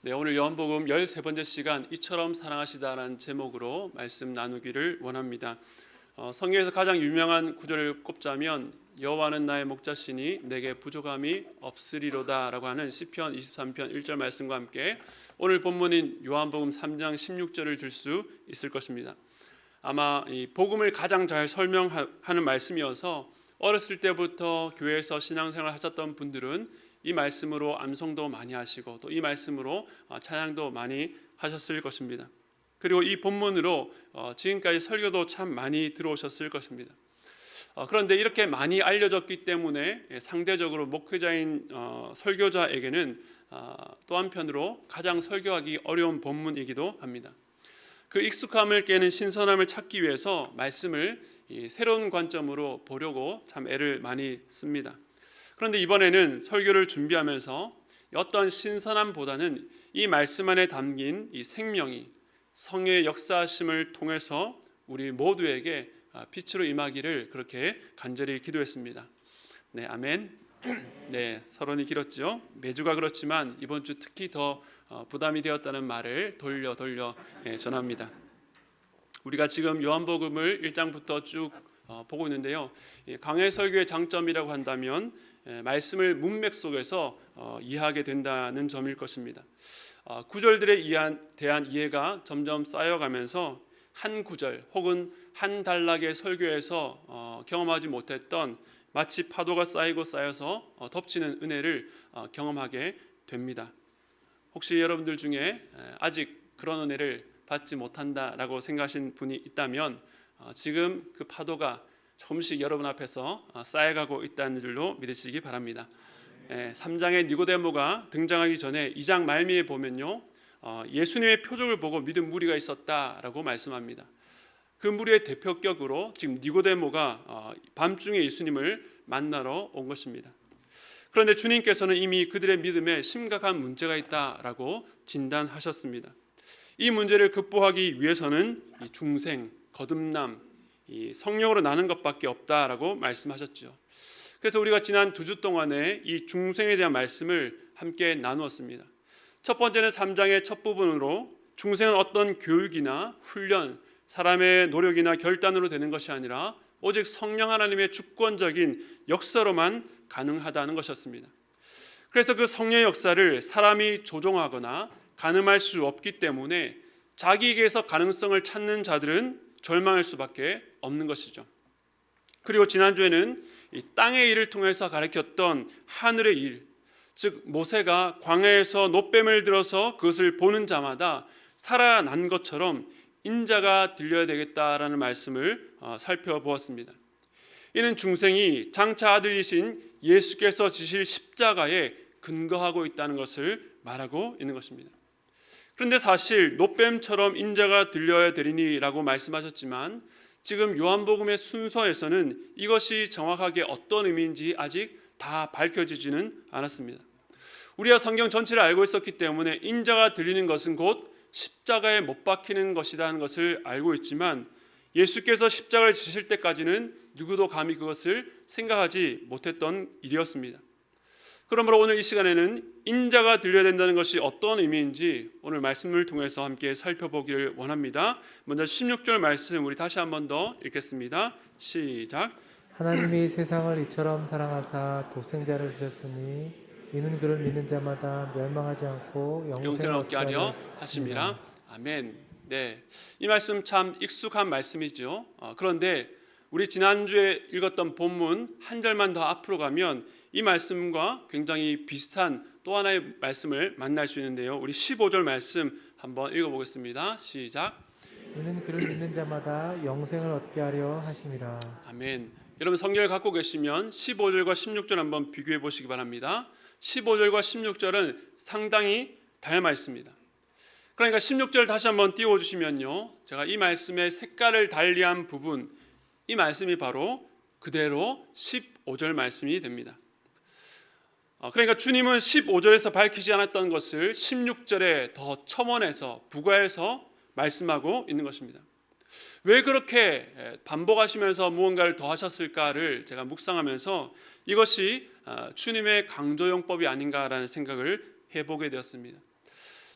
네, 오늘 요한복음 13번째 시간 이처럼 사랑하시다라는 제목으로 말씀 나누기를 원합니다. 성경에서 가장 유명한 구절을 꼽자면 여호와는 나의 목자시니 내게 부족함이 없으리로다라고 하는 시편 23편 1절 말씀과 함께 오늘 본문인 요한복음 3장 16절을 들 수 있을 것입니다. 아마 이 복음을 가장 잘 설명하는 말씀이어서 어렸을 때부터 교회에서 신앙생활을 하셨던 분들은 이 말씀으로 암송도 많이 하시고 또 이 말씀으로 찬양도 많이 하셨을 것입니다. 그리고 이 본문으로 지금까지 설교도 참 많이 들어오셨을 것입니다. 그런데 이렇게 많이 알려졌기 때문에 상대적으로 목회자인 설교자에게는 또 한편으로 가장 설교하기 어려운 본문이기도 합니다. 그 익숙함을 깨는 신선함을 찾기 위해서 말씀을 새로운 관점으로 보려고 참 애를 많이 씁니다. 그런데 이번에는 설교를 준비하면서 어떤 신선함보다는 이 말씀 안에 담긴 이 생명이 성령의 역사하심을 통해서 우리 모두에게 빛으로 임하기를 그렇게 간절히 기도했습니다. 네, 아멘. 네, 서론이 길었죠. 매주가 그렇지만 이번 주 특히 더 부담이 되었다는 말을 돌려 전합니다. 우리가 지금 요한복음을 1장부터 쭉 보고 있는데요. 강해 설교의 장점이라고 한다면 말씀을 문맥 속에서 이해하게 된다는 점일 것입니다. 구절들에 대한 이해가 점점 쌓여가면서 한 구절 혹은 한 단락의 설교에서 경험하지 못했던 마치 파도가 쌓여서 덮치는 은혜를 경험하게 됩니다. 혹시 여러분들 중에 아직 그런 은혜를 받지 못한다라고 생각하신 분이 있다면 지금 그 파도가 조금씩 여러분 앞에서 쌓여가고 있다는 줄로 믿으시기 바랍니다. 3장의 니고데모가 등장하기 전에 2장 말미에 보면요, 예수님의 표적을 보고 믿은 무리가 있었다라고 말씀합니다. 그 무리의 대표격으로 지금 니고데모가 밤중에 예수님을 만나러 온 것입니다. 그런데 주님께서는 이미 그들의 믿음에 심각한 문제가 있다라고 진단하셨습니다. 이 문제를 극복하기 위해서는 이 중생, 거듭남, 이 성령으로 나는 것밖에 없다라고 말씀하셨죠. 그래서 우리가 지난 2주 동안에 이 중생에 대한 말씀을 함께 나누었습니다. 첫 번째는 3장의 첫 부분으로 중생은 어떤 교육이나 훈련, 사람의 노력이나 결단으로 되는 것이 아니라 오직 성령 하나님의 주권적인 역사로만 가능하다는 것이었습니다. 그래서 그 성령의 역사를 사람이 조종하거나 가늠할 수 없기 때문에 자기에게서 가능성을 찾는 자들은 절망할 수밖에 없는 것이죠. 그리고 지난주에는 이 땅의 일을 통해서 가르쳤던 하늘의 일, 즉 모세가 광야에서 놋뱀을 들어서 그것을 보는 자마다 살아난 것처럼 인자가 들려야 되겠다라는 말씀을 살펴보았습니다. 이는 중생이 장차 아들이신 예수께서 지실 십자가에 근거하고 있다는 것을 말하고 있는 것입니다. 그런데 사실 놋뱀처럼 인자가 들려야 되리니라고 말씀하셨지만 지금 요한복음의 순서에서는 이것이 정확하게 어떤 의미인지 아직 다 밝혀지지는 않았습니다. 우리가 성경 전체를 알고 있었기 때문에 인자가 들리는 것은 곧 십자가에 못 박히는 것이라는 것을 알고 있지만 예수께서 십자가를 지실 때까지는 누구도 감히 그것을 생각하지 못했던 일이었습니다. 그러므로 오늘 이 시간에는 인자가 들려야 된다는 것이 어떤 의미인지 오늘 말씀을 통해서 함께 살펴보기를 원합니다. 먼저 16절 말씀 우리 다시 한 번 더 읽겠습니다. 시작. 하나님이 세상을 이처럼 사랑하사 독생자를 주셨으니 이는 그를 믿는 자마다 멸망하지 않고 영생을 얻게 하려 하심이라. 아멘. 네, 이 말씀 참 익숙한 말씀이죠. 그런데 우리 지난주에 읽었던 본문 한 절만 더 앞으로 가면 이 말씀과 굉장히 비슷한 또 하나의 말씀을 만날 수 있는데요. 우리 15절 말씀 한번 읽어보겠습니다. 시작. 이는 그를 믿는 자마다 영생을 얻게 하려 하심이라. 아멘. 여러분 성경을 갖고 계시면 15절과 16절 한번 비교해 보시기 바랍니다. 15절과 16절은 상당히 닮아 있습니다. 그러니까 16절 다시 한번 띄워주시면요, 제가 이 말씀의 색깔을 달리한 부분, 이 말씀이 바로 그대로 15절 말씀이 됩니다. 그러니까 주님은 15절에서 밝히지 않았던 것을 16절에 더 첨언해서 부과해서 말씀하고 있는 것입니다. 왜 그렇게 반복하시면서 무언가를 더 하셨을까를 제가 묵상하면서 이것이 주님의 강조용법이 아닌가라는 생각을 해보게 되었습니다.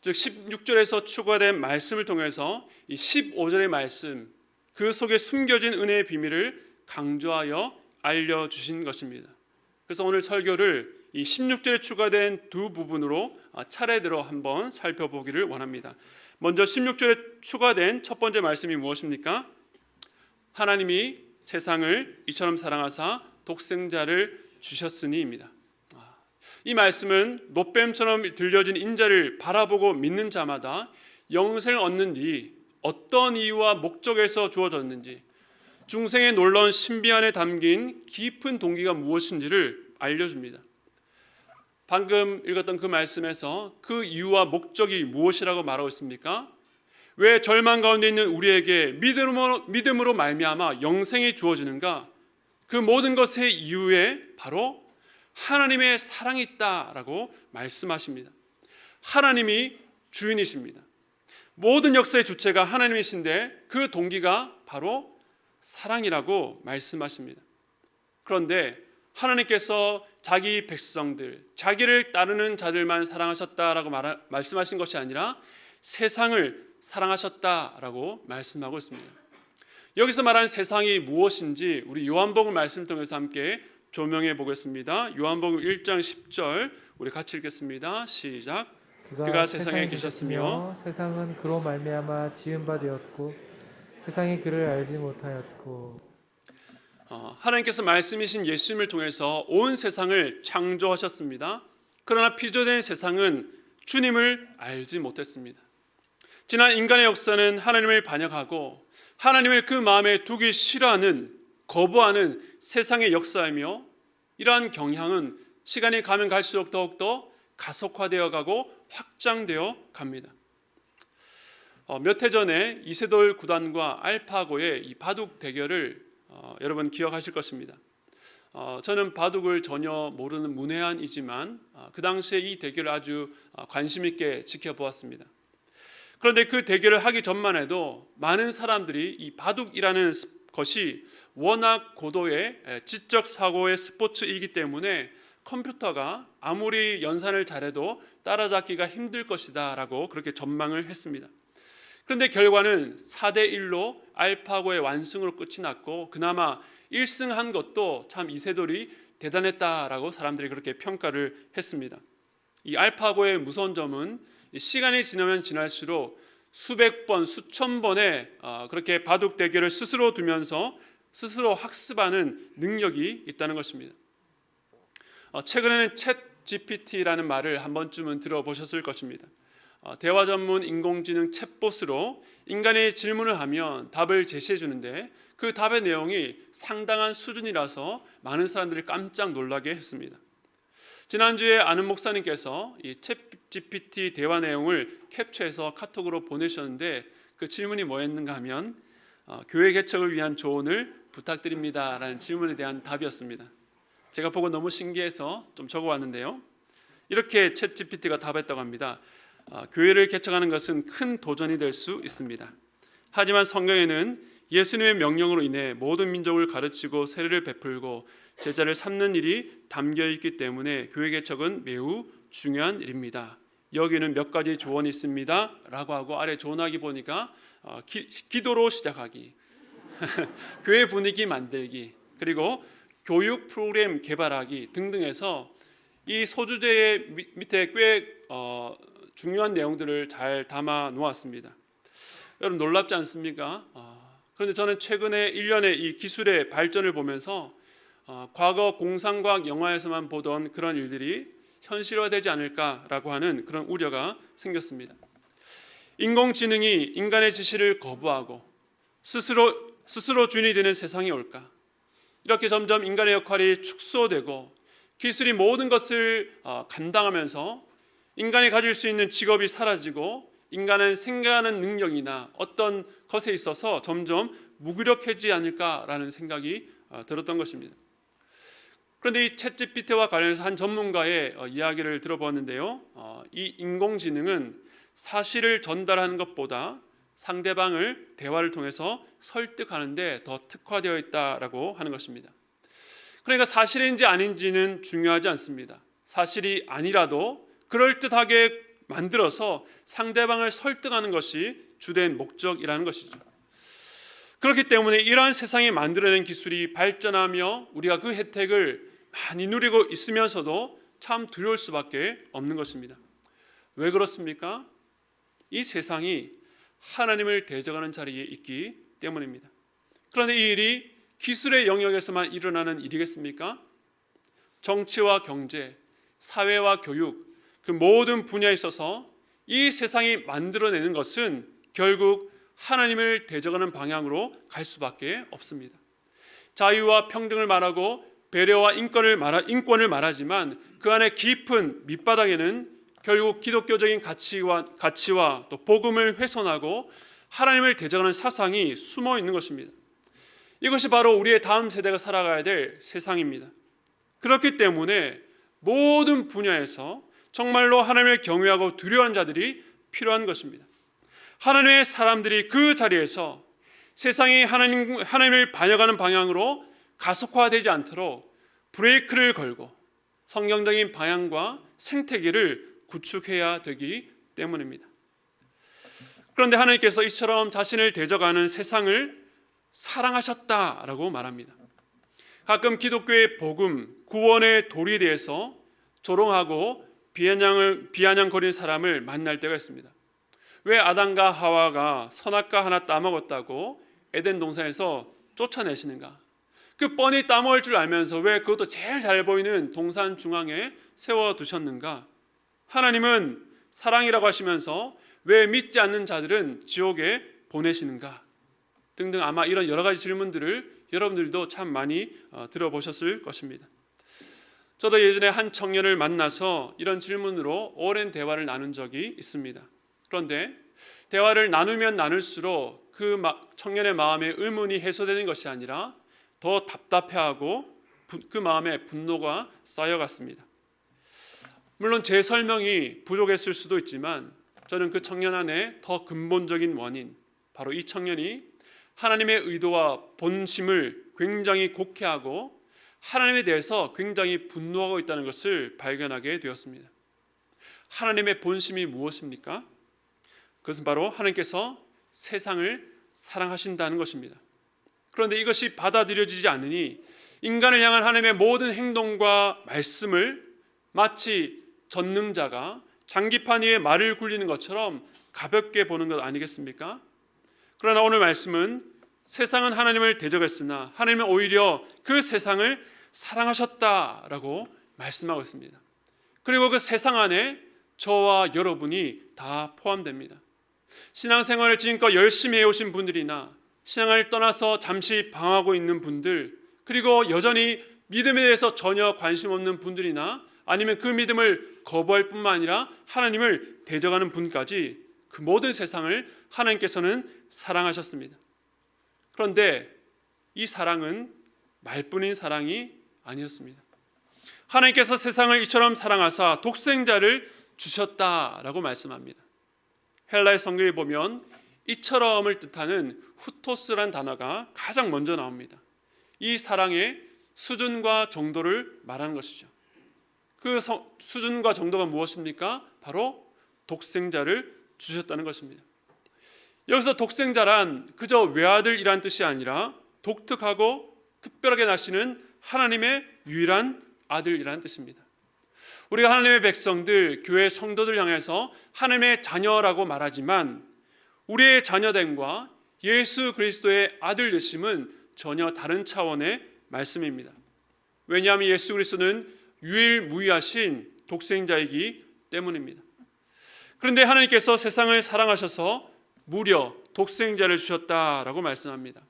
즉 16절에서 추가된 말씀을 통해서 이 15절의 말씀, 그 속에 숨겨진 은혜의 비밀을 강조하여 알려주신 것입니다. 그래서 오늘 설교를 이 16절에 추가된 두 부분으로 차례대로 한번 살펴보기를 원합니다. 먼저 16절에 추가된 첫 번째 말씀이 무엇입니까? 하나님이 세상을 이처럼 사랑하사 독생자를 주셨으니입니다. 이 말씀은 노뱀처럼 들려진 인자를 바라보고 믿는 자마다 영생을 얻는 뒤 어떤 이유와 목적에서 주어졌는지, 중생의 놀라운 신비 안에 담긴 깊은 동기가 무엇인지를 알려줍니다. 방금 읽었던 그 말씀에서 그 이유와 목적이 무엇이라고 말하고 있습니까? 왜 절망 가운데 있는 우리에게 믿음으로 말미암아 영생이 주어지는가? 그 모든 것의 이유에 바로 하나님의 사랑이 있다라고 말씀하십니다. 하나님이 주인이십니다. 모든 역사의 주체가 하나님이신데 그 동기가 바로 사랑이라고 말씀하십니다. 그런데 하나님께서 자기 백성들, 자기를 따르는 자들만 사랑하셨다라고 말씀하신 것이 아니라 세상을 사랑하셨다라고 말씀하고 있습니다. 여기서 말하는 세상이 무엇인지 우리 요한복음 말씀 통해서 함께 조명해 보겠습니다. 요한복음 1장 10절 우리 같이 읽겠습니다. 시작. 그가 세상에 계셨으며 세상은 그로 말미암아 지은 바 되었고 세상이 그를 알지 못하였고. 하나님께서 말씀이신 예수님을 통해서 온 세상을 창조하셨습니다. 그러나 피조된 세상은 주님을 알지 못했습니다. 지난 인간의 역사는 하나님을 반역하고 하나님을 그 마음에 두기 싫어하는, 거부하는 세상의 역사이며, 이러한 경향은 시간이 가면 갈수록 더욱더 가속화되어 가고 확장되어 갑니다. 몇 해 전에 이세돌 구단과 알파고의 이 바둑 대결을 여러분 기억하실 것입니다. 저는 바둑을 전혀 모르는 문외한이지만 그 당시에 이 대결을 아주 관심 있게 지켜보았습니다. 그런데 그 대결을 하기 전만 해도 많은 사람들이 이 바둑이라는 것이 워낙 고도의 지적 사고의 스포츠이기 때문에 컴퓨터가 아무리 연산을 잘해도 따라잡기가 힘들 것이다 라고 그렇게 전망을 했습니다. 그런데 결과는 4대1로 알파고의 완승으로 끝이 났고, 그나마 1승한 것도 참 이세돌이 대단했다라고 사람들이 그렇게 평가를 했습니다. 이 알파고의 무서운 점은 시간이 지나면 지날수록 수백 번, 수천 번의 그렇게 바둑 대결을 스스로 두면서 스스로 학습하는 능력이 있다는 것입니다. 최근에는 챗 GPT라는 말을 한 번쯤은 들어보셨을 것입니다. 대화 전문 인공지능 챗봇으로 인간이 질문을 하면 답을 제시해 주는데 그 답의 내용이 상당한 수준이라서 많은 사람들이 깜짝 놀라게 했습니다. 지난주에 아는 목사님께서 이 챗 GPT 대화 내용을 캡처해서 카톡으로 보내셨는데 그 질문이 뭐였는가 하면 교회 개척을 위한 조언을 부탁드립니다라는 질문에 대한 답이었습니다. 제가 보고 너무 신기해서 좀 적어왔는데요. 이렇게 챗 GPT가 답했다고 합니다. 교회를 개척하는 것은 큰 도전이 될 수 있습니다. 하지만 성경에는 예수님의 명령으로 인해 모든 민족을 가르치고 세례를 베풀고 제자를 삼는 일이 담겨 있기 때문에 교회 개척은 매우 중요한 일입니다. 여기는 몇 가지 조언이 있습니다 라고 하고 아래 조언하기 보니까 기도로 시작하기, 교회 분위기 만들기, 그리고 교육 프로그램 개발하기 등등해서 이 소주제의 밑에 꽤 중요한 내용들을 잘 담아 놓았습니다. 여러분 놀랍지 않습니까? 그런데 저는 최근에 일련의 이 기술의 발전을 보면서 과거 공상과학 영화에서만 보던 그런 일들이 현실화되지 않을까라고 하는 그런 우려가 생겼습니다. 인공지능이 인간의 지시를 거부하고 스스로 주인이 되는 세상이 올까? 이렇게 점점 인간의 역할이 축소되고 기술이 모든 것을 감당하면서 인간이 가질 수 있는 직업이 사라지고 인간은 생각하는 능력이나 어떤 것에 있어서 점점 무기력해지지 않을까라는 생각이 들었던 것입니다. 그런데 이 챗GPT와 관련해서 한 전문가의 이야기를 들어보았는데요. 이 인공지능은 사실을 전달하는 것보다 상대방을 대화를 통해서 설득하는 데 더 특화되어 있다라고 하는 것입니다. 그러니까 사실인지 아닌지는 중요하지 않습니다. 사실이 아니라도 그럴듯하게 만들어서 상대방을 설득하는 것이 주된 목적이라는 것이죠. 그렇기 때문에 이러한 세상이 만들어낸 기술이 발전하며 우리가 그 혜택을 많이 누리고 있으면서도 참 두려울 수밖에 없는 것입니다. 왜 그렇습니까? 이 세상이 하나님을 대적하는 자리에 있기 때문입니다. 그런데 이 일이 기술의 영역에서만 일어나는 일이겠습니까? 정치와 경제, 사회와 교육, 그 모든 분야에 있어서 이 세상이 만들어내는 것은 결국 하나님을 대적하는 방향으로 갈 수밖에 없습니다. 자유와 평등을 말하고 배려와 인권을 말하지만 그 안에 깊은 밑바닥에는 결국 기독교적인 가치와 또 복음을 훼손하고 하나님을 대적하는 사상이 숨어 있는 것입니다. 이것이 바로 우리의 다음 세대가 살아가야 될 세상입니다. 그렇기 때문에 모든 분야에서 정말로 하나님을 경외하고 두려워하는 자들이 필요한 것입니다. 하나님의 사람들이 그 자리에서 세상이 하나님을 반역하는 방향으로 가속화되지 않도록 브레이크를 걸고 성경적인 방향과 생태계를 구축해야 되기 때문입니다. 그런데 하나님께서 이처럼 자신을 대적하는 세상을 사랑하셨다라고 말합니다. 가끔 기독교의 복음, 구원의 도리에 대해서 조롱하고 비아냥거리는 사람을 만날 때가 있습니다. 왜 아담과 하와가 선악과 하나 따먹었다고 에덴 동산에서 쫓아내시는가? 그 뻔히 따먹을 줄 알면서 왜 그것도 제일 잘 보이는 동산 중앙에 세워두셨는가? 하나님은 사랑이라고 하시면서 왜 믿지 않는 자들은 지옥에 보내시는가? 등등 아마 이런 여러 가지 질문들을 여러분들도 참 많이 들어보셨을 것입니다. 저도 예전에 한 청년을 만나서 이런 질문으로 오랜 대화를 나눈 적이 있습니다. 그런데 대화를 나누면 나눌수록 그 청년의 마음에 의문이 해소되는 것이 아니라 더 답답해하고 그 마음에 분노가 쌓여갔습니다. 물론 제 설명이 부족했을 수도 있지만 저는 그 청년 안에 더 근본적인 원인, 바로 이 청년이 하나님의 의도와 본심을 굉장히 곡해하고 하나님에 대해서 굉장히 분노하고 있다는 것을 발견하게 되었습니다. 하나님의 본심이 무엇입니까? 그것은 바로 하나님께서 세상을 사랑하신다는 것입니다. 그런데 이것이 받아들여지지 않으니 인간을 향한 하나님의 모든 행동과 말씀을 마치 전능자가 장기판 위에 말을 굴리는 것처럼 가볍게 보는 것 아니겠습니까? 그러나 오늘 말씀은 세상은 하나님을 대적했으나 하나님은 오히려 그 세상을 사랑하셨다라고 말씀하고 있습니다. 그리고 그 세상 안에 저와 여러분이 다 포함됩니다. 신앙생활을 지금껏 열심히 해오신 분들이나 신앙을 떠나서 잠시 방황하고 있는 분들, 그리고 여전히 믿음에 대해서 전혀 관심 없는 분들이나 아니면 그 믿음을 거부할 뿐만 아니라 하나님을 대적하는 분까지 그 모든 세상을 하나님께서는 사랑하셨습니다. 그런데 이 사랑은 말뿐인 사랑이 아니었습니다. 하나님께서 세상을 이처럼 사랑하사 독생자를 주셨다라고 말씀합니다. 헬라의 성경에 보면 이처럼을 뜻하는 후토스란 단어가 가장 먼저 나옵니다. 이 사랑의 수준과 정도를 말하는 것이죠. 그 수준과 정도가 무엇입니까? 바로 독생자를 주셨다는 것입니다. 여기서 독생자란 그저 외아들이란 뜻이 아니라 독특하고 특별하게 나시는 하나님의 유일한 아들이라는 뜻입니다. 우리가 하나님의 백성들, 교회 성도들 향해서 하나님의 자녀라고 말하지만 우리의 자녀됨과 예수 그리스도의 아들 되심은 전혀 다른 차원의 말씀입니다. 왜냐하면 예수 그리스도는 유일무이하신 독생자이기 때문입니다. 그런데 하나님께서 세상을 사랑하셔서 무려 독생자를 주셨다라고 말씀합니다.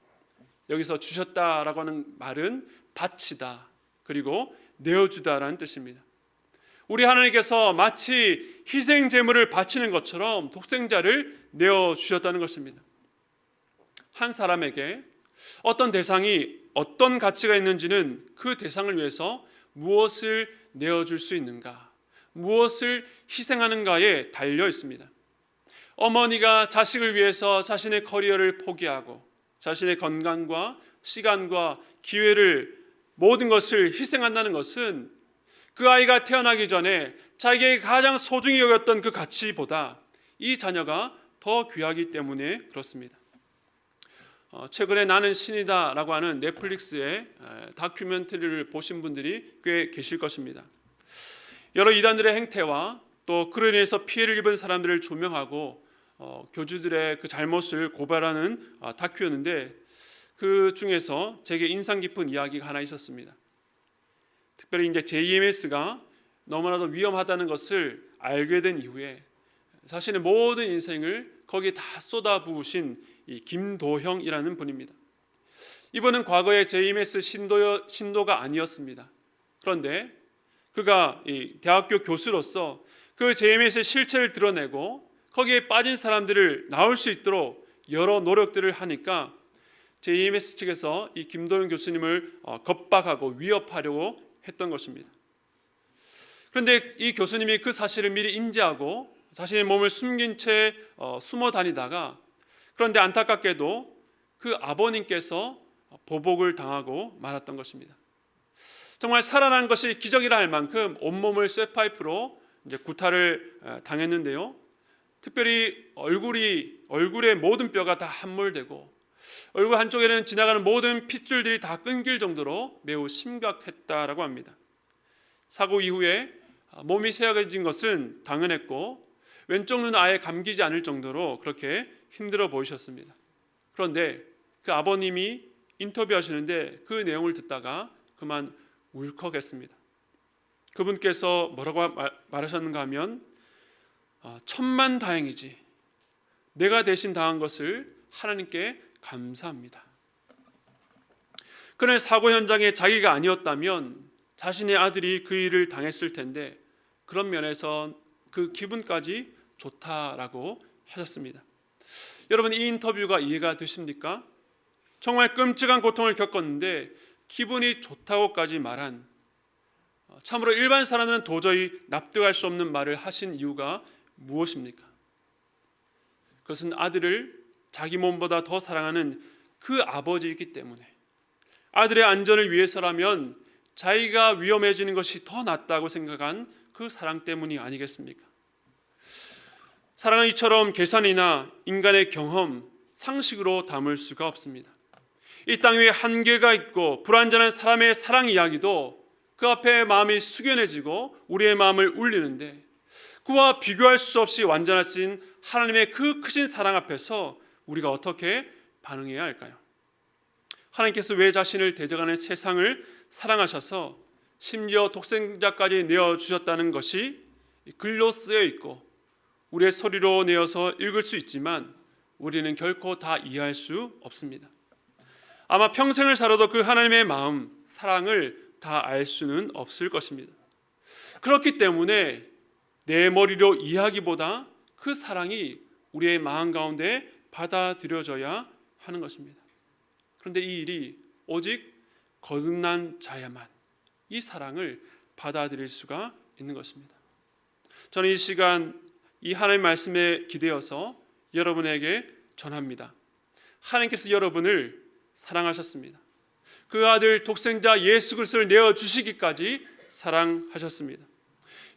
여기서 주셨다라고 하는 말은 바치다, 그리고 내어주다라는 뜻입니다. 우리 하나님께서 마치 희생 제물을 바치는 것처럼 독생자를 내어주셨다는 것입니다. 한 사람에게 어떤 대상이 어떤 가치가 있는지는 그 대상을 위해서 무엇을 내어줄 수 있는가, 무엇을 희생하는가에 달려 있습니다. 어머니가 자식을 위해서 자신의 커리어를 포기하고 자신의 건강과 시간과 기회를 모든 것을 희생한다는 것은 그 아이가 태어나기 전에 자기에게 가장 소중히 여겼던 그 가치보다 이 자녀가 더 귀하기 때문에 그렇습니다. 최근에 나는 신이다라고 하는 넷플릭스의 다큐멘터리를 보신 분들이 꽤 계실 것입니다. 여러 이단들의 행태와 또 그로 인해서 피해를 입은 사람들을 조명하고 교주들의 그 잘못을 고발하는 다큐였는데, 그 중에서 제게 인상 깊은 이야기가 하나 있었습니다. 특별히 이제 JMS가 너무나도 위험하다는 것을 알게 된 이후에 자신의 모든 인생을 거기에 다 쏟아부으신 이 김도형이라는 분입니다. 이분은 과거에 JMS 신도가 아니었습니다. 그런데 그가 이 대학교 교수로서 그 JMS의 실체를 드러내고 거기에 빠진 사람들을 나올 수 있도록 여러 노력들을 하니까 JMS 측에서 이 김도영 교수님을 겁박하고 위협하려고 했던 것입니다. 그런데 이 교수님이 그 사실을 미리 인지하고 자신의 몸을 숨긴 채 숨어 다니다가, 그런데 안타깝게도 그 아버님께서 보복을 당하고 말았던 것입니다. 정말 살아난 것이 기적이라 할 만큼 온몸을 쇠파이프로 이제 구타를 당했는데요. 특별히 얼굴의 모든 뼈가 다 함몰되고 얼굴 한쪽에는 지나가는 모든 핏줄들이 다 끊길 정도로 매우 심각했다라고 합니다. 사고 이후에 몸이 쇠약해진 것은 당연했고 왼쪽 눈은 아예 감기지 않을 정도로 그렇게 힘들어 보이셨습니다. 그런데 그 아버님이 인터뷰하시는데 그 내용을 듣다가 그만 울컥했습니다. 그분께서 뭐라고 말하셨는가 하면 천만다행이지, 내가 대신 당한 것을 하나님께 감사합니다. 그는 사고 현장에 자기가 아니었다면 자신의 아들이 그 일을 당했을 텐데 그런 면에서 그 기분까지 좋다라고 하셨습니다. 여러분, 이 인터뷰가 이해가 되십니까? 정말 끔찍한 고통을 겪었는데 기분이 좋다고까지 말한, 참으로 일반 사람은 도저히 납득할 수 없는 말을 하신 이유가 무엇입니까? 그것은 아들을 자기 몸보다 더 사랑하는 그 아버지이기 때문에, 아들의 안전을 위해서라면 자기가 위험해지는 것이 더 낫다고 생각한 그 사랑 때문이 아니겠습니까? 사랑은 이처럼 계산이나 인간의 경험, 상식으로 담을 수가 없습니다. 이 땅 위에 한계가 있고 불완전한 사람의 사랑 이야기도 그 앞에 마음이 숙연해지고 우리의 마음을 울리는데, 그와 비교할 수 없이 완전하신 하나님의 그 크신 사랑 앞에서 우리가 어떻게 반응해야 할까요? 하나님께서 왜 자신을 대적하는 세상을 사랑하셔서 심지어 독생자까지 내어주셨다는 것이 글로 쓰여 있고 우리의 소리로 내어서 읽을 수 있지만 우리는 결코 다 이해할 수 없습니다. 아마 평생을 살아도 그 하나님의 마음, 사랑을 다 알 수는 없을 것입니다. 그렇기 때문에 내 머리로 이해하기보다 그 사랑이 우리의 마음 가운데 받아들여져야 하는 것입니다. 그런데 이 일이 오직 거듭난 자야만 이 사랑을 받아들일 수가 있는 것입니다. 저는 이 시간 이 하나님의 말씀에 기대어서 여러분에게 전합니다. 하나님께서 여러분을 사랑하셨습니다. 그 아들 독생자 예수 그리스도를 내어주시기까지 사랑하셨습니다.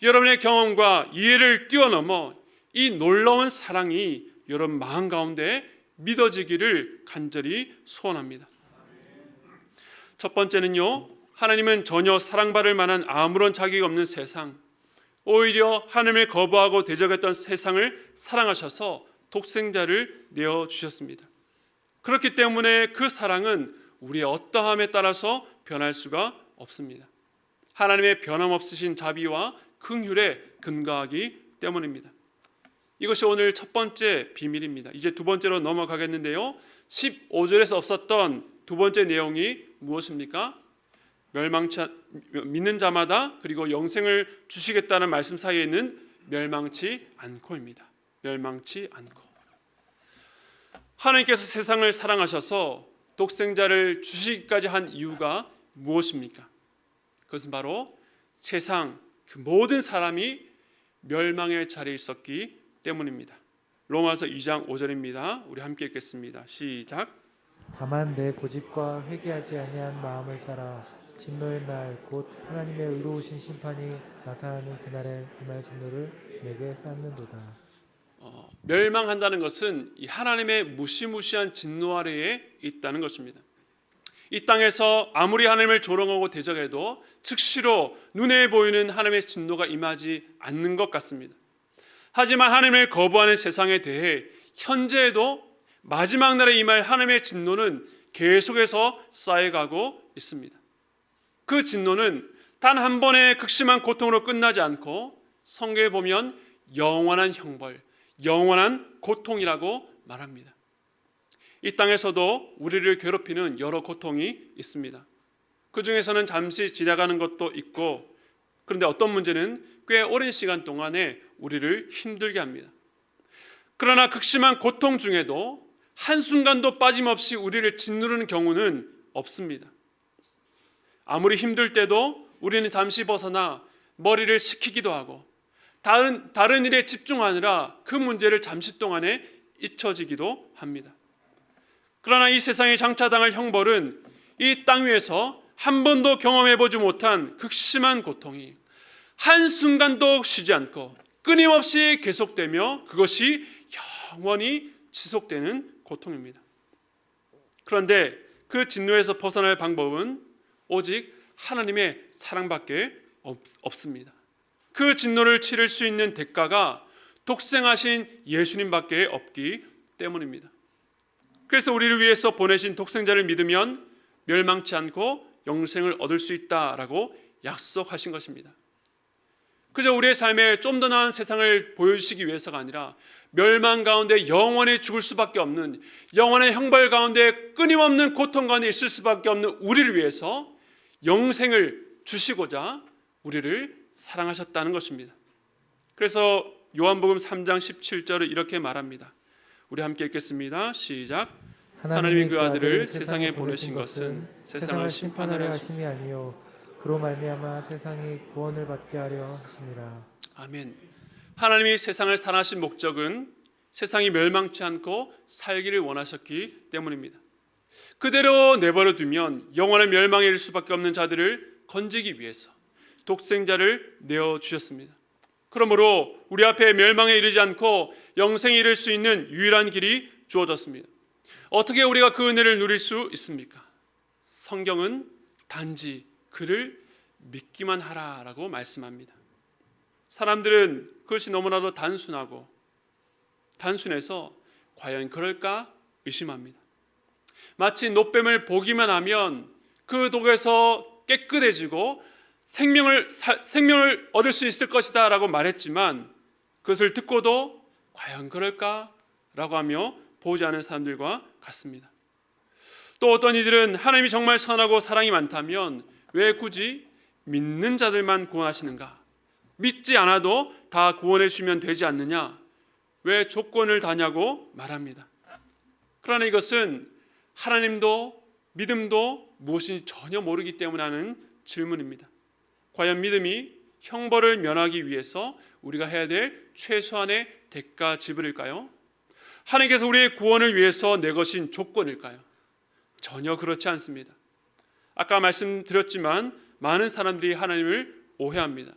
여러분의 경험과 이해를 뛰어넘어 이 놀라운 사랑이 여러분 마음 가운데 믿어지기를 간절히 소원합니다. 첫 번째는요, 하나님은 전혀 사랑받을 만한 아무런 자격이 없는 세상, 오히려 하나님을 거부하고 대적했던 세상을 사랑하셔서 독생자를 내어주셨습니다. 그렇기 때문에 그 사랑은 우리의 어떠함에 따라서 변할 수가 없습니다. 하나님의 변함없으신 자비와 긍휼에 근거하기 때문입니다. 이것이 오늘 첫 번째 비밀입니다. 이제 두 번째로 넘어가겠는데요, 15절에서 없었던 두 번째 내용이 무엇입니까? 믿는 자마다 그리고 영생을 주시겠다는 말씀 사이에 있는 멸망치 않고입니다. 멸망치 않고. 하나님께서 세상을 사랑하셔서 독생자를 주시기까지 한 이유가 무엇입니까? 그것은 바로 세상 그 모든 사람이 멸망의 자리에 있었기 때문입니다. 로마서 2장 5절입니다. 우리 함께 읽겠습니다. 시작. 다만 내 고집과 회개하지 아니한 마음을 따라 진노의 날 곧 하나님의 의로우신 심판이 나타나는 그날에 그날 진노를 내게 쌓는도다. 멸망한다는 것은 이 하나님의 무시무시한 진노 아래에 있다는 것입니다. 이 땅에서 아무리 하나님을 조롱하고 대적해도 즉시로 눈에 보이는 하나님의 진노가 임하지 않는 것 같습니다. 하지만 하나님을 거부하는 세상에 대해 현재에도 마지막 날에 임할 하나님의 진노는 계속해서 쌓여가고 있습니다. 그 진노는 단 한 번의 극심한 고통으로 끝나지 않고 성경에 보면 영원한 형벌, 영원한 고통이라고 말합니다. 이 땅에서도 우리를 괴롭히는 여러 고통이 있습니다. 그 중에서는 잠시 지나가는 것도 있고, 그런데 어떤 문제는 꽤 오랜 시간 동안에 우리를 힘들게 합니다. 그러나 극심한 고통 중에도 한순간도 빠짐없이 우리를 짓누르는 경우는 없습니다. 아무리 힘들 때도 우리는 잠시 벗어나 머리를 식히기도 하고 다른 일에 집중하느라 그 문제를 잠시 동안에 잊혀지기도 합니다. 그러나 이 세상에 장차당할 형벌은 이 땅 위에서 한 번도 경험해보지 못한 극심한 고통이 한순간도 쉬지 않고 끊임없이 계속되며 그것이 영원히 지속되는 고통입니다. 그런데 그 진노에서 벗어날 방법은 오직 하나님의 사랑밖에 없습니다. 그 진노를 치를 수 있는 대가가 독생하신 예수님밖에 없기 때문입니다. 그래서 우리를 위해서 보내신 독생자를 믿으면 멸망치 않고 영생을 얻을 수 있다라고 약속하신 것입니다. 그저 우리의 삶에 좀 더 나은 세상을 보여주시기 위해서가 아니라 멸망 가운데 영원히 죽을 수밖에 없는, 영원의 형벌 가운데 끊임없는 고통 가운데 있을 수밖에 없는 우리를 위해서 영생을 주시고자 우리를 사랑하셨다는 것입니다. 그래서 요한복음 3장 17절을 이렇게 말합니다. 우리 함께 읽겠습니다. 시작. 하나님이 그 아들을 세상에 보내신 것은 세상을 심판하려 하심이 아니요 그로 말미암아 세상이 구원을 받게 하려 하심이라. 아멘. 하나님이 세상을 사랑하신 목적은 세상이 멸망치 않고 살기를 원하셨기 때문입니다. 그대로 내버려 두면 영원한 멸망에 이를 수밖에 없는 자들을 건지기 위해서 독생자를 내어주셨습니다. 그러므로 우리 앞에 멸망에 이르지 않고 영생에 이를 수 있는 유일한 길이 주어졌습니다. 어떻게 우리가 그 은혜를 누릴 수 있습니까? 성경은 단지 그를 믿기만 하라라고 말씀합니다. 사람들은 그것이 너무나도 단순해서 과연 그럴까 의심합니다. 마치 노뱀을 보기만 하면 그 독에서 깨끗해지고 생명을 얻을 수 있을 것이다 라고 말했지만 그것을 듣고도 과연 그럴까? 라고 하며 보지 않은 사람들과 같습니다. 또 어떤 이들은 하나님이 정말 선하고 사랑이 많다면 왜 굳이 믿는 자들만 구원하시는가? 믿지 않아도 다 구원해 주시면 되지 않느냐? 왜 조건을 다냐고 말합니다. 그러나 이것은 하나님도 믿음도 무엇인지 전혀 모르기 때문에 하는 질문입니다. 과연 믿음이 형벌을 면하기 위해서 우리가 해야 될 최소한의 대가 지불일까요? 하나님께서 우리의 구원을 위해서 내거신 조건일까요? 전혀 그렇지 않습니다. 아까 말씀드렸지만 많은 사람들이 하나님을 오해합니다.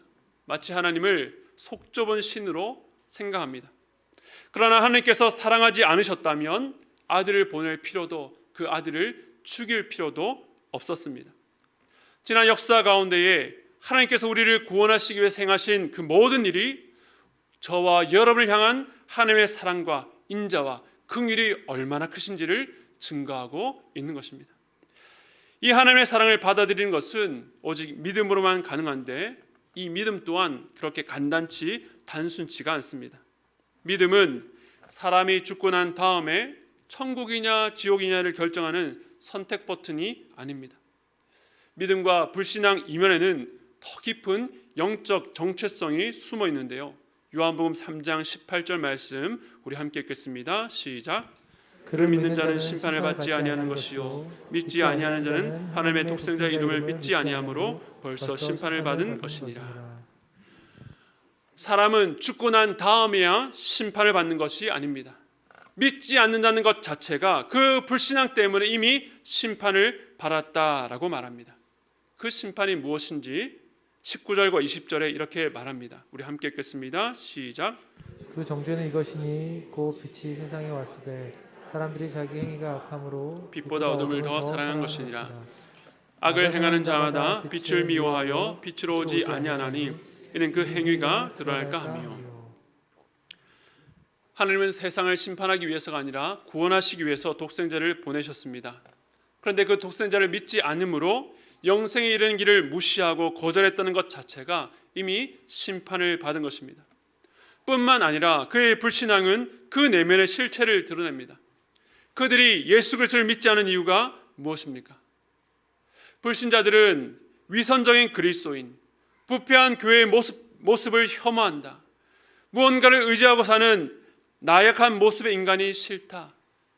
마치 하나님을 속 좁은 신으로 생각합니다. 그러나 하나님께서 사랑하지 않으셨다면 아들을 보낼 필요도, 그 아들을 죽일 필요도 없었습니다. 지난 역사 가운데에 하나님께서 우리를 구원하시기 위해 행하신 그 모든 일이 저와 여러분을 향한 하나님의 사랑과 인자와 긍휼이 얼마나 크신지를 증거하고 있는 것입니다. 이 하나님의 사랑을 받아들이는 것은 오직 믿음으로만 가능한데 이 믿음 또한 그렇게 간단치 단순치가 않습니다. 믿음은 사람이 죽고 난 다음에 천국이냐 지옥이냐를 결정하는 선택 버튼이 아닙니다. 믿음과 불신앙 이면에는 더 깊은 영적 정체성이 숨어 있는데요. 요한복음 3장 18절 말씀 우리 함께 읽겠습니다. 시작. 그를 믿는 자는 심판을 받지 아니하는 것이요 믿지 아니하는 자는 하나님의 독생자 이름을 믿지 아니하므로 벌써 심판을 받은 것이니라. 사람은 죽고 난 다음에야 심판을 받는 것이 아닙니다. 믿지 않는다는 것 자체가 그 불신앙 때문에 이미 심판을 받았다라고 말합니다. 그 심판이 무엇인지 19절과 20절에 이렇게 말합니다. 우리 함께 읽겠습니다. 시작. 그 정죄는 이것이니 곧 빛이 세상에 왔을 때 사람들이 자기 행위가 악함으로 빛보다 어둠을 더 사랑한 것이니라. 악을 행하는 자마다 빛을 미워하여 빛으로 오지 아니하나니 이는 그 행위가 드러날까 하며. 하나님은 세상을 심판하기 위해서가 아니라 구원하시기 위해서 독생자를 보내셨습니다. 그런데 그 독생자를 믿지 않음으로 영생에 이르는 길을 무시하고 거절했다는 것 자체가 이미 심판을 받은 것입니다. 뿐만 아니라 그의 불신앙은 그 내면의 실체를 드러냅니다. 그들이 예수 그리스도를 믿지 않은 이유가 무엇입니까? 불신자들은 위선적인 그리스도인, 부패한 교회의 모습을 혐오한다. 무언가를 의지하고 사는 나약한 모습의 인간이 싫다.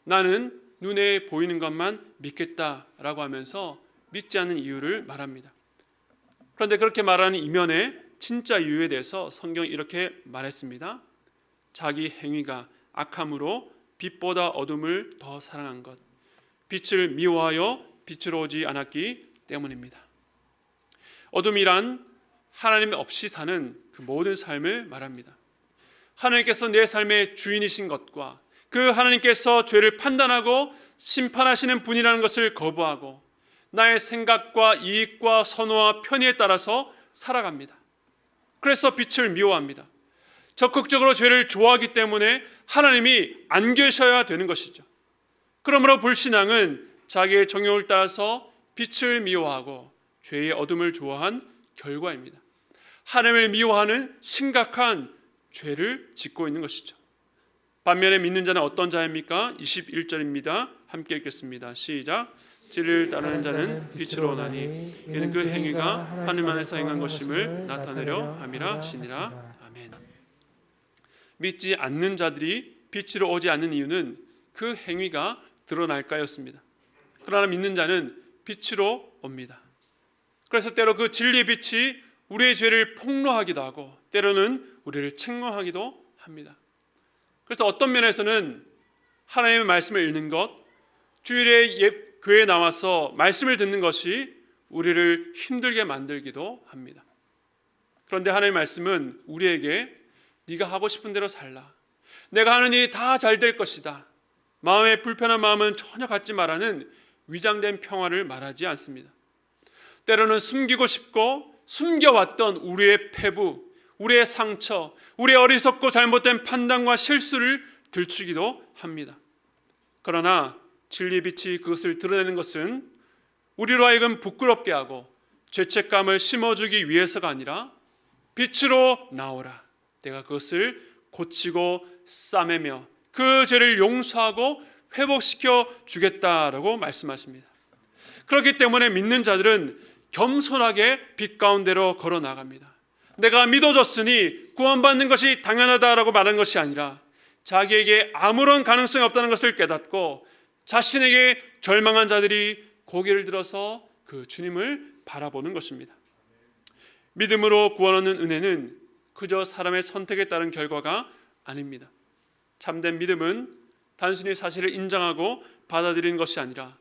나는 눈에 보이는 것만 믿겠다라고 하면서 믿지 않는 이유를 말합니다. 그런데 그렇게 말하는 이면에 진짜 이유에 대해서 성경이 이렇게 말했습니다. 자기 행위가 악함으로 빛보다 어둠을 더 사랑한 것, 빛을 미워하여 빛으로 오지 않았기 때문입니다. 어둠이란 하나님 없이 사는 그 모든 삶을 말합니다. 하나님께서 내 삶의 주인이신 것과 그 하나님께서 죄를 판단하고 심판하시는 분이라는 것을 거부하고 나의 생각과 이익과 선호와 편의에 따라서 살아갑니다. 그래서 빛을 미워합니다. 적극적으로 죄를 좋아하기 때문에 하나님이 안 계셔야 되는 것이죠. 그러므로 불신앙은 자기의 정욕을 따라서 빛을 미워하고 죄의 어둠을 좋아한 결과입니다. 하나님을 미워하는 심각한 죄를 짓고 있는 것이죠. 반면에 믿는 자는 어떤 자입니까? 21절입니다. 함께 읽겠습니다. 시작. 진리를 따르는 자는 빛으로 오나니 이는 그 행위가 하나님 안에서 행한 것임을 나타내려 함이라 하시니라. 아멘. 믿지 않는 자들이 빛으로 오지 않는 이유는 그 행위가 드러날까였습니다. 그러나 믿는 자는 빛으로 옵니다. 그래서 때로 그 진리의 빛이 우리의 죄를 폭로하기도 하고 때로는 우리를 책망하기도 합니다. 그래서 어떤 면에서는 하나님의 말씀을 읽는 것, 주일에 교회에 나와서 말씀을 듣는 것이 우리를 힘들게 만들기도 합니다. 그런데 하나님의 말씀은 우리에게 네가 하고 싶은 대로 살라. 내가 하는 일이 다 잘 될 것이다. 마음의 불편한 마음은 전혀 갖지 말라는 위장된 평화를 말하지 않습니다. 때로는 숨기고 싶고 숨겨왔던 우리의 패부, 우리의 상처, 우리의 어리석고 잘못된 판단과 실수를 들추기도 합니다. 그러나 진리의 빛이 그것을 드러내는 것은 우리로 하여금 부끄럽게 하고 죄책감을 심어주기 위해서가 아니라 빛으로 나오라. 내가 그것을 고치고 싸매며 그 죄를 용서하고 회복시켜 주겠다라고 말씀하십니다. 그렇기 때문에 믿는 자들은 겸손하게 빛 가운데로 걸어 나갑니다. 내가 믿어졌으니 구원받는 것이 당연하다라고 말하는 것이 아니라 자기에게 아무런 가능성이 없다는 것을 깨닫고 자신에게 절망한 자들이 고개를 들어서 그 주님을 바라보는 것입니다. 믿음으로 구원 얻는 은혜는 그저 사람의 선택에 따른 결과가 아닙니다. 참된 믿음은 단순히 사실을 인정하고 받아들이는 것이 아니라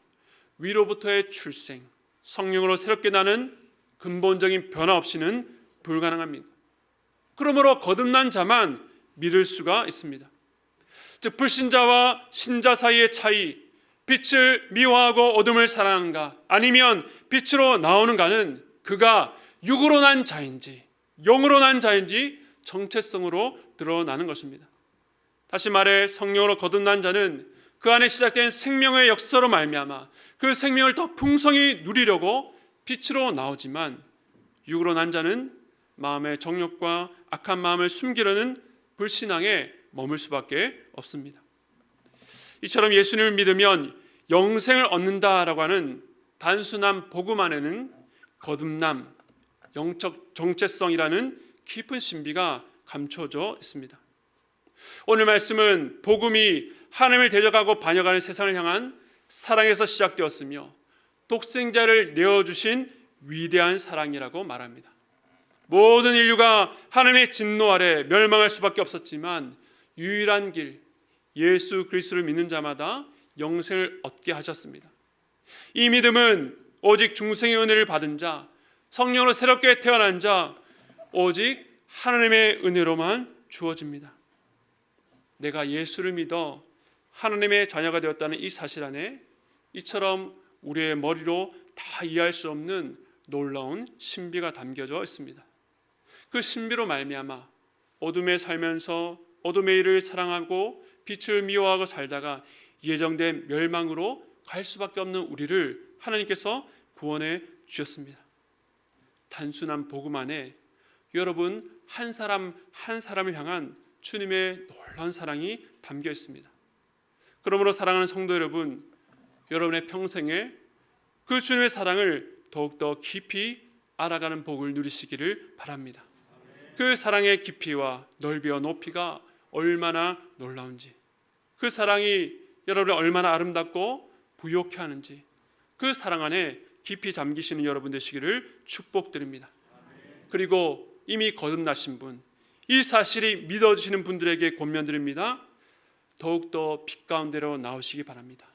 위로부터의 출생, 성령으로 새롭게 나는 근본적인 변화 없이는 불가능합니다. 그러므로 거듭난 자만 믿을 수가 있습니다. 즉 불신자와 신자 사이의 차이, 빛을 미워하고 어둠을 사랑하는가 아니면 빛으로 나오는가는 그가 육으로 난 자인지 영으로 난 자인지 정체성으로 드러나는 것입니다. 다시 말해 성령으로 거듭난 자는 그 안에 시작된 생명의 역사로 말미암아 그 생명을 더 풍성히 누리려고 빛으로 나오지만 육으로 난 자는 마음의 정욕과 악한 마음을 숨기려는 불신앙에 머물 수밖에 없습니다. 이처럼 예수님을 믿으면 영생을 얻는다라고 하는 단순한 복음 안에는 거듭남, 영적 정체성이라는 깊은 신비가 감춰져 있습니다. 오늘 말씀은 복음이 하나님을 대적하고 반역하는 세상을 향한 사랑에서 시작되었으며 독생자를 내어주신 위대한 사랑이라고 말합니다. 모든 인류가 하나님의 진노 아래 멸망할 수밖에 없었지만 유일한 길 예수 그리스도를 믿는 자마다 영생을 얻게 하셨습니다. 이 믿음은 오직 중생의 은혜를 받은 자, 성령으로 새롭게 태어난 자 오직 하나님의 은혜로만 주어집니다. 내가 예수를 믿어 하나님의 자녀가 되었다는 이 사실 안에 이처럼 우리의 머리로 다 이해할 수 없는 놀라운 신비가 담겨져 있습니다. 그 신비로 말미암아 어둠에 살면서 어둠의 일을 사랑하고 빛을 미워하고 살다가 예정된 멸망으로 갈 수밖에 없는 우리를 하나님께서 구원해 주셨습니다. 단순한 복음 안에 여러분 한 사람 한 사람을 향한 주님의 놀라운 사랑이 담겨 있습니다. 그러므로 사랑하는 성도 여러분, 여러분의 평생에 그 주님의 사랑을 더욱더 깊이 알아가는 복을 누리시기를 바랍니다. 그 사랑의 깊이와 넓이와 높이가 얼마나 놀라운지, 그 사랑이 여러분을 얼마나 아름답고 부욕해 하는지, 그 사랑 안에 깊이 잠기시는 여러분 되시기를 축복드립니다. 그리고 이미 거듭나신 분, 이 사실이 믿어지시는 분들에게 권면드립니다. 더욱더 빛 가운데로 나오시기 바랍니다.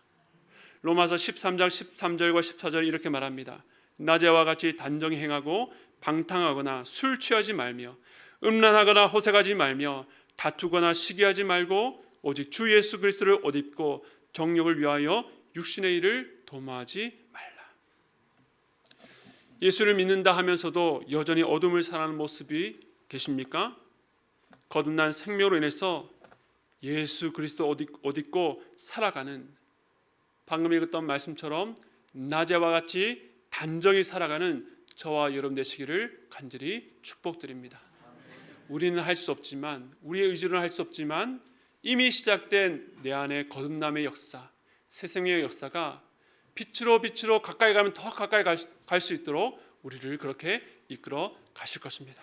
로마서 13장 13절과 14절 이렇게 말합니다. 낮에와 같이 단정히 행하고 방탕하거나 술 취하지 말며 음란하거나 호색하지 말며 다투거나 시기하지 말고 오직 주 예수 그리스도를 옷 입고 정욕을 위하여 육신의 일을 도모하지 말라. 예수를 믿는다 하면서도 여전히 어둠을 사랑하는 모습이 계십니까? 거듭난 생명으로 인해서 예수 그리스도 옷 입고 살아가는, 방금 읽었던 말씀처럼 낮에와 같이 단정히 살아가는 저와 여러분 되시기를 간절히 축복드립니다. 우리는 할 수 없지만, 우리의 의지로는 할 수 없지만 이미 시작된 내 안의 거듭남의 역사, 새 생명의 역사가 빛으로 가까이 가면 더 가까이 갈 수 있도록 우리를 그렇게 이끌어 가실 것입니다.